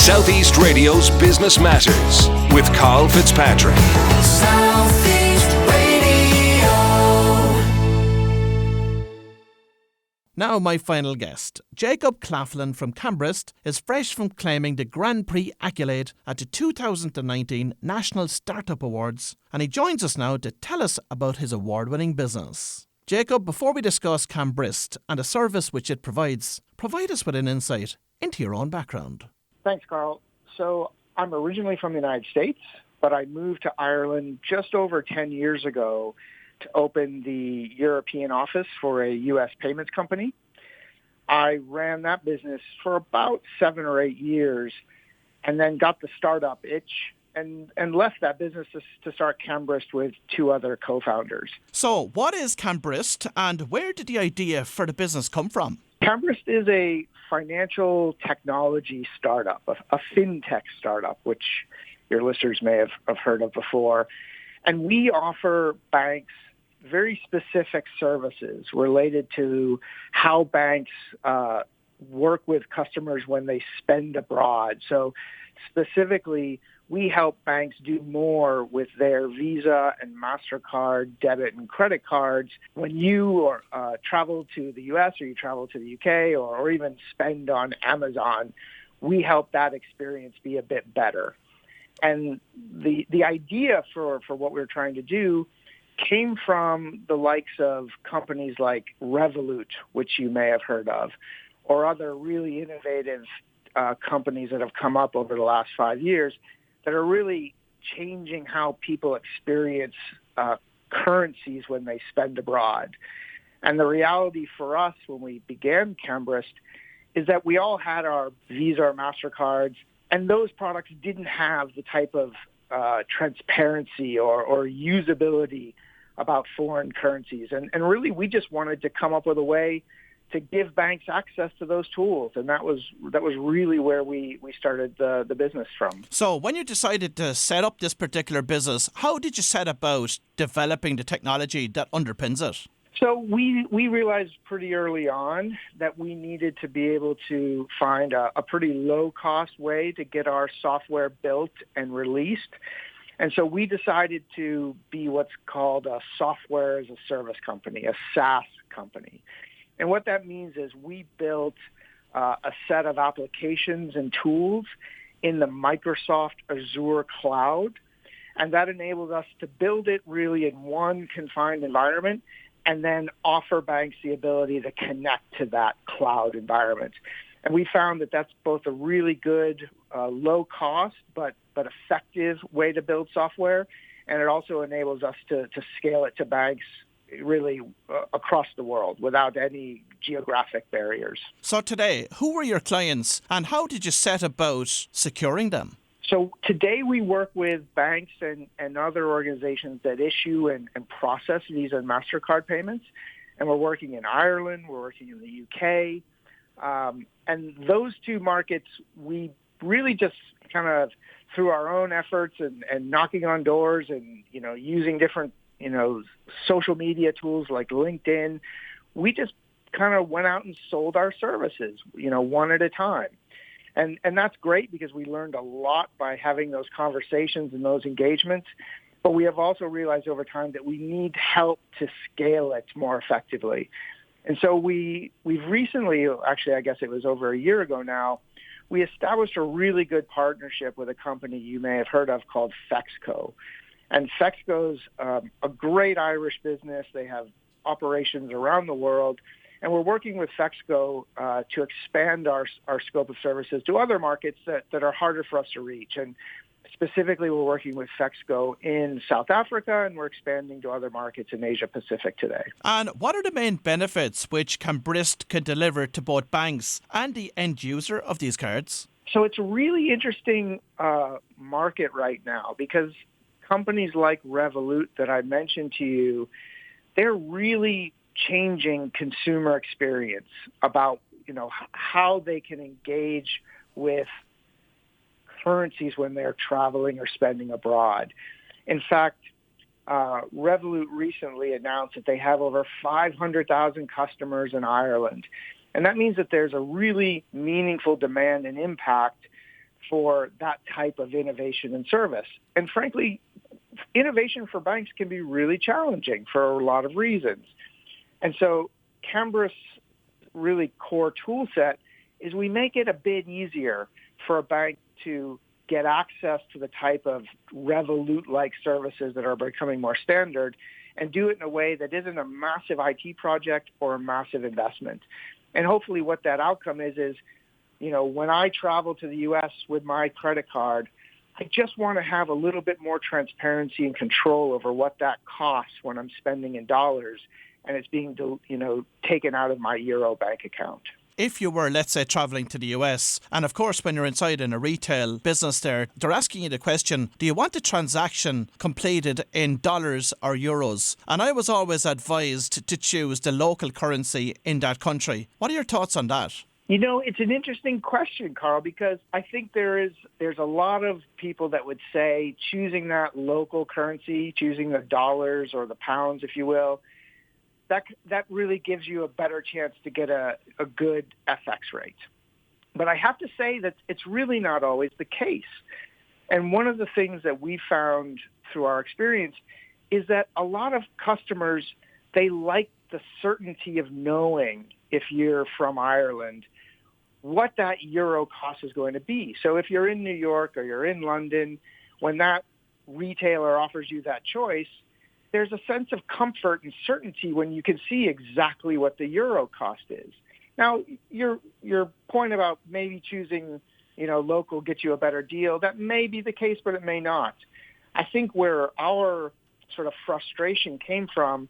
Southeast Radio's Business Matters with Karl Fitzpatrick. Southeast Radio. Now my final guest, Jacob Claflin from Cambrist, is fresh from claiming the Grand Prix accolade at the 2019 National Startup Awards, and he joins us now to tell us about his award-winning business. Jacob, before we discuss Cambrist and the service which it provides, provide us with an insight into your own background. Thanks, Carl. So I'm originally from the United States, but I moved to Ireland just over 10 years ago to open the European office for a U.S. payments company. I ran that business for about 7 or 8 years and then got the startup itch and left that business to start Cambrist with 2 other co-founders. So what is Cambrist and where did the idea for the business come from? Cambrist is a financial technology startup, a fintech startup, which your listeners may have heard of before. And we offer banks very specific services related to how banks work with customers when they spend abroad. So specifically, we help banks do more with their Visa and MasterCard debit and credit cards when you travel to the U.S. or you travel to the UK or even spend on Amazon. We help that experience be a bit better. And the idea for what we're trying to do came from the likes of companies like Revolut, which you may have heard of, or other really innovative companies that have come up over the last 5 years that are really changing how people experience currencies when they spend abroad. And the reality for us when we began Cambrist is that we all had our Visa or MasterCards, and those products didn't have the type of transparency or usability about foreign currencies. And really, we just wanted to come up with a way to give banks access to those tools. And that was really where we started the business from. So when you decided to set up this particular business, how did you set about developing the technology that underpins it? So we realized pretty early on that we needed to be able to find a pretty low-cost way to get our software built and released. And so we decided to be what's called a software as a service company, a SaaS company. And what that means is we built a set of applications and tools in the Microsoft Azure cloud, and that enables us to build it really in one confined environment and then offer banks the ability to connect to that cloud environment. And we found that that's both a really good, low cost, but effective way to build software. And it also enables us to scale it to banks really across the world without any geographic barriers. So today, who were your clients and how did you set about securing them? So today we work with banks and other organizations that issue and process Visa and MasterCard payments. And we're working in Ireland, we're working in the UK. And those 2 markets, we really just kind of through our own efforts and knocking on doors and, using different, social media tools like LinkedIn, we just kind of went out and sold our services, one at a time. And that's great because we learned a lot by having those conversations and those engagements. But we have also realized over time that we need help to scale it more effectively. And so we've recently, actually, I guess it was over a year ago now, we established a really good partnership with a company you may have heard of called Fexco. And Fexco's a great Irish business. They have operations around the world. And we're working with Fexco to expand our scope of services to other markets that are harder for us to reach. And specifically, we're working with Fexco in South Africa, and we're expanding to other markets in Asia Pacific today. And what are the main benefits which Cambrist can deliver to both banks and the end user of these cards? So it's a really interesting market right now because companies like Revolut that I mentioned to you, they're really changing consumer experience about, how they can engage with currencies when they're traveling or spending abroad. In fact, Revolut recently announced that they have over 500,000 customers in Ireland. And that means that there's a really meaningful demand and impact for that type of innovation and service. And frankly, innovation for banks can be really challenging for a lot of reasons. And so Cambrist's really core tool set is we make it a bit easier for a bank to get access to the type of Revolut-like services that are becoming more standard and do it in a way that isn't a massive IT project or a massive investment. And hopefully what that outcome is, when I travel to the U.S. with my credit card, I just want to have a little bit more transparency and control over what that costs when I'm spending in dollars and it's being, taken out of my Euro bank account. If you were, let's say, travelling to the US, and of course when you're inside in a retail business there, they're asking you the question, do you want the transaction completed in dollars or euros? And I was always advised to choose the local currency in that country. What are your thoughts on that? It's an interesting question, Carl, because I think there's a lot of people that would say choosing that local currency, choosing the dollars or the pounds, if you will, that really gives you a better chance to get a good FX rate. But I have to say that it's really not always the case. And one of the things that we found through our experience is that a lot of customers, they like the certainty of knowing, if you're from Ireland, what that euro cost is going to be. So if you're in New York or you're in London, when that retailer offers you that choice, there's a sense of comfort and certainty when you can see exactly what the euro cost is. Now, your point about maybe choosing, local gets you a better deal, that may be the case, but it may not. I think where our sort of frustration came from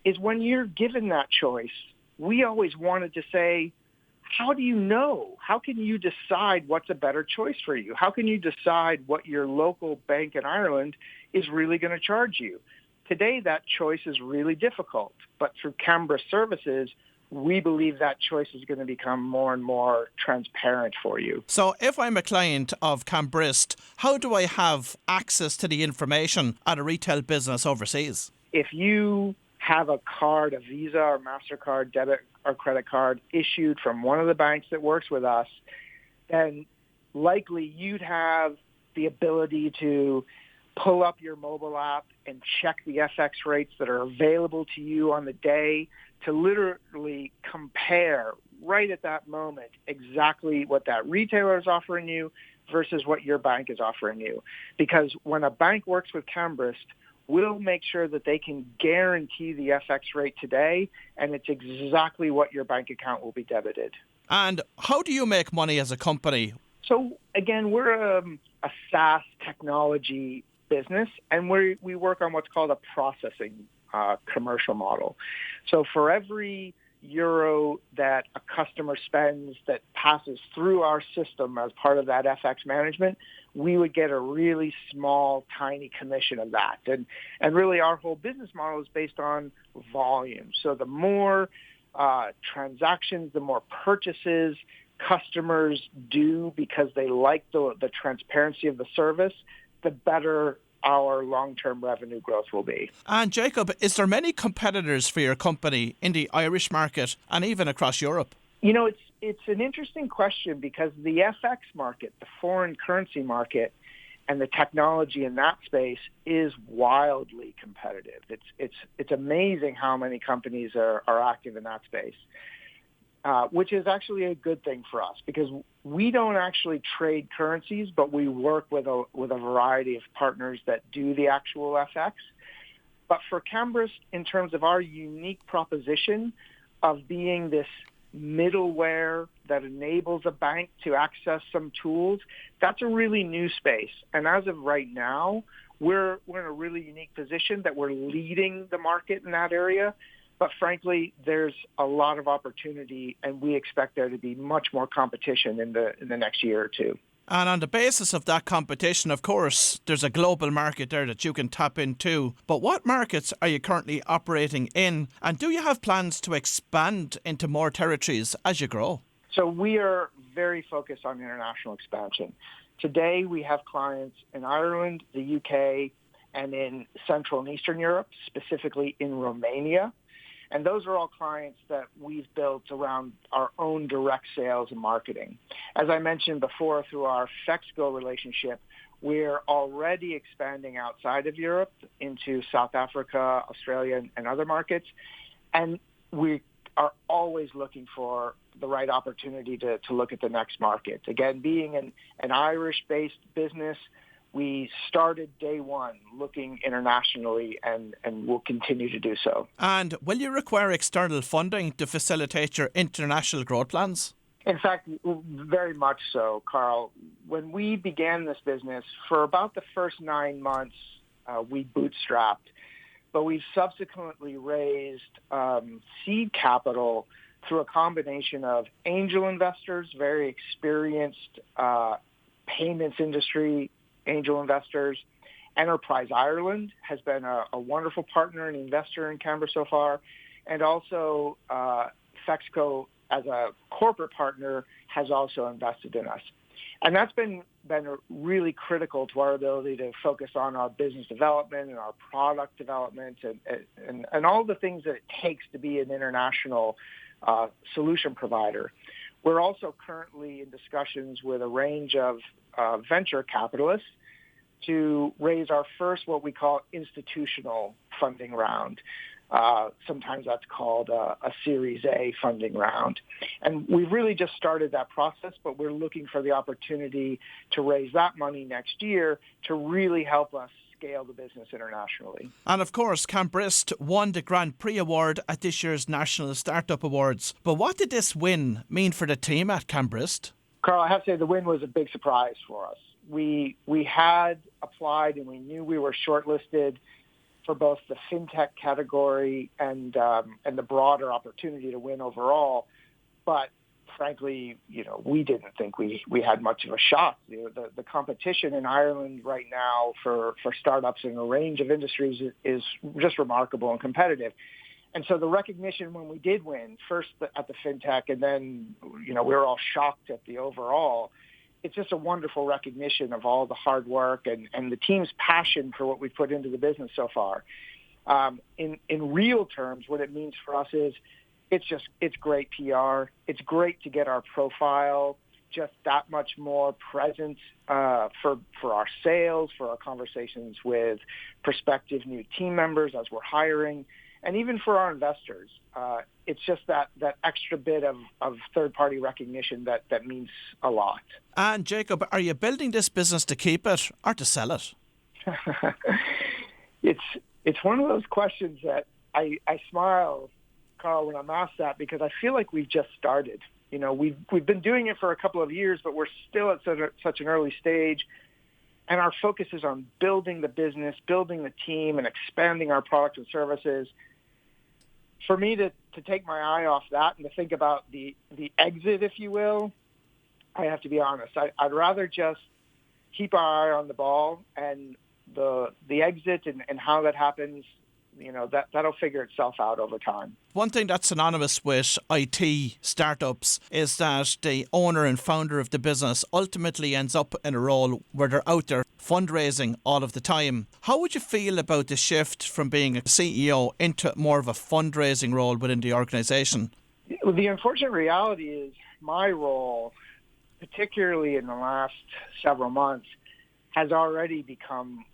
is when you're given that choice, we always wanted to say, how do you know? How can you decide what's a better choice for you? How can you decide what your local bank in Ireland is really going to charge you? Today, that choice is really difficult, but through Cambrist services, we believe that choice is going to become more and more transparent for you. So if I'm a client of Cambrist, how do I have access to the information at a retail business overseas? If you have a card, a Visa or MasterCard, debit or credit card issued from one of the banks that works with us, then likely you'd have the ability to pull up your mobile app and check the FX rates that are available to you on the day to literally compare right at that moment exactly what that retailer is offering you versus what your bank is offering you. Because when a bank works with Cambrist, we'll make sure that they can guarantee the FX rate today, and it's exactly what your bank account will be debited. And how do you make money as a company? So again, we're a SaaS technology business, and we work on what's called a processing commercial model. So for every euro that a customer spends that passes through our system as part of that FX management, we would get a really small, tiny commission of that. And really our whole business model is based on volume. So the more transactions, the more purchases customers do because they like the transparency of the service, the better our long-term revenue growth will be. And Jacob, is there many competitors for your company in the Irish market and even across Europe? It's an interesting question because the FX market, the foreign currency market, and the technology in that space is wildly competitive. It's amazing how many companies are active in that space, which is actually a good thing for us because we don't actually trade currencies, but we work with a variety of partners that do the actual FX. But for Cambrist, in terms of our unique proposition of being this middleware that enables a bank to access some tools, that's a really new space. And as of right now, we're in a really unique position that we're leading the market in that area. But frankly, there's a lot of opportunity, and we expect there to be much more competition in the next year or two. And on the basis of that competition, of course, there's a global market there that you can tap into. But what markets are you currently operating in? And do you have plans to expand into more territories as you grow? So we are very focused on international expansion. Today, we have clients in Ireland, the UK, and in Central and Eastern Europe, specifically in Romania. And those are all clients that we've built around our own direct sales and marketing. As I mentioned before, through our Fexco relationship, we're already expanding outside of Europe into South Africa, Australia, and other markets. And we are always looking for the right opportunity to look at the next market. Again, being an Irish-based business, we started day one looking internationally and will continue to do so. And will you require external funding to facilitate your international growth plans? In fact, very much so, Karl. When we began this business, for about the first 9 months, we bootstrapped. But we've subsequently raised seed capital through a combination of angel investors, very experienced payments industry angel investors. Enterprise Ireland has been a wonderful partner and investor in Cambrist so far. And also Fexco, as a corporate partner, has also invested in us. And that's been really critical to our ability to focus on our business development and our product development and all the things that it takes to be an international solution provider. We're also currently in discussions with a range of venture capitalists to raise our first, what we call, institutional funding round. Sometimes that's called a Series A funding round. And we've really just started that process, but we're looking for the opportunity to raise that money next year to really help us scale the business internationally. And of course, Cambrist won the Grand Prix award at this year's National Startup Awards. But what did this win mean for the team at Cambrist? Karl, I have to say the win was a big surprise for us. We had applied and we knew we were shortlisted for both the fintech category and the broader opportunity to win overall. But frankly, we didn't think we had much of a shot. The competition in Ireland right now for startups in a range of industries is just remarkable and competitive. And so the recognition when we did win, first at the fintech, and then, we were all shocked at the overall. It's just a wonderful recognition of all the hard work and the team's passion for what we've put into the business so far. In real terms, what it means for us is it's great PR. It's great to get our profile just that much more present for our sales, for our conversations with prospective new team members as we're hiring, and even for our investors. It's just that extra bit of third-party recognition that means a lot. And Jacob, are you building this business to keep it or to sell it? It's one of those questions that I smile, Karl, when I'm asked that, because I feel like we've just started. We've been doing it for a couple of years, but we're still at such an early stage. And our focus is on building the business, building the team, and expanding our products and services. For me to take my eye off that and to think about the exit, if you will, I have to be honest. I'd rather just keep our eye on the ball, and the exit and how that happens, that'll figure itself out over time. One thing that's synonymous with IT startups is that the owner and founder of the business ultimately ends up in a role where they're out there fundraising all of the time. How would you feel about the shift from being a CEO into more of a fundraising role within the organisation? Well, the unfortunate reality is my role, particularly in the last several months, has already become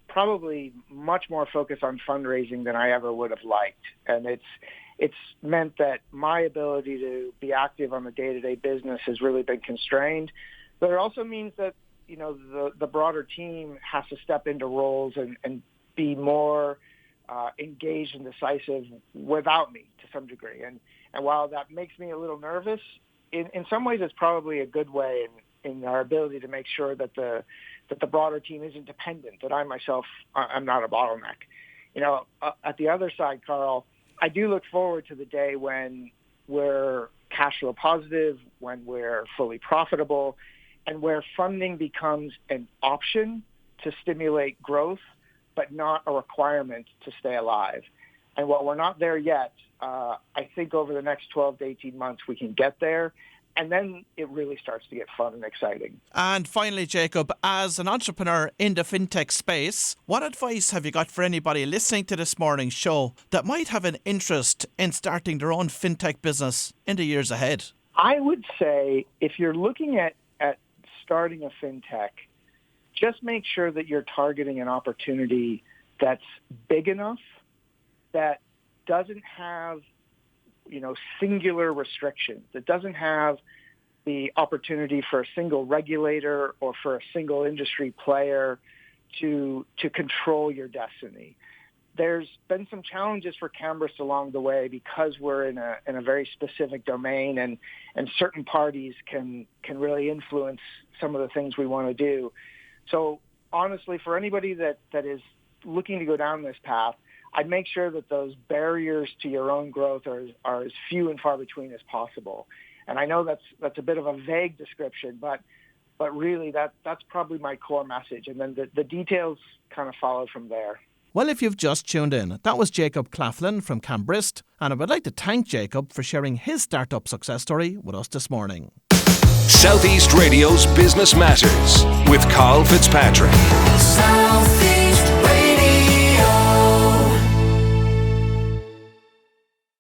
probably much more focused on fundraising than I ever would have liked. And it's meant that my ability to be active on the day-to-day business has really been constrained. But it also means that, the broader team has to step into roles and be more engaged and decisive without me to some degree. And while that makes me a little nervous, in some ways it's probably a good way in our ability to make sure that the broader team isn't dependent, that I myself, I'm not a bottleneck. At the other side, Karl, I do look forward to the day when we're cash flow positive, when we're fully profitable, and where funding becomes an option to stimulate growth, but not a requirement to stay alive. And while we're not there yet, I think over the next 12 to 18 months we can get there. And then it really starts to get fun and exciting. And finally, Jacob, as an entrepreneur in the fintech space, what advice have you got for anybody listening to this morning's show that might have an interest in starting their own fintech business in the years ahead? I would say if you're looking at starting a fintech, just make sure that you're targeting an opportunity that's big enough, that doesn't have singular restrictions. It doesn't have the opportunity for a single regulator or for a single industry player to control your destiny. There's been some challenges for Cambrist along the way because we're in a very specific domain, and certain parties can really influence some of the things we want to do. So honestly, for anybody that is looking to go down this path, I'd make sure that those barriers to your own growth are as few and far between as possible. And I know that's a bit of a vague description, but really that's probably my core message. And then the details kind of follow from there. Well, if you've just tuned in, that was Jacob Claflin from Cambrist, and I would like to thank Jacob for sharing his startup success story with us this morning. Southeast Radio's Business Matters with Karl Fitzpatrick. South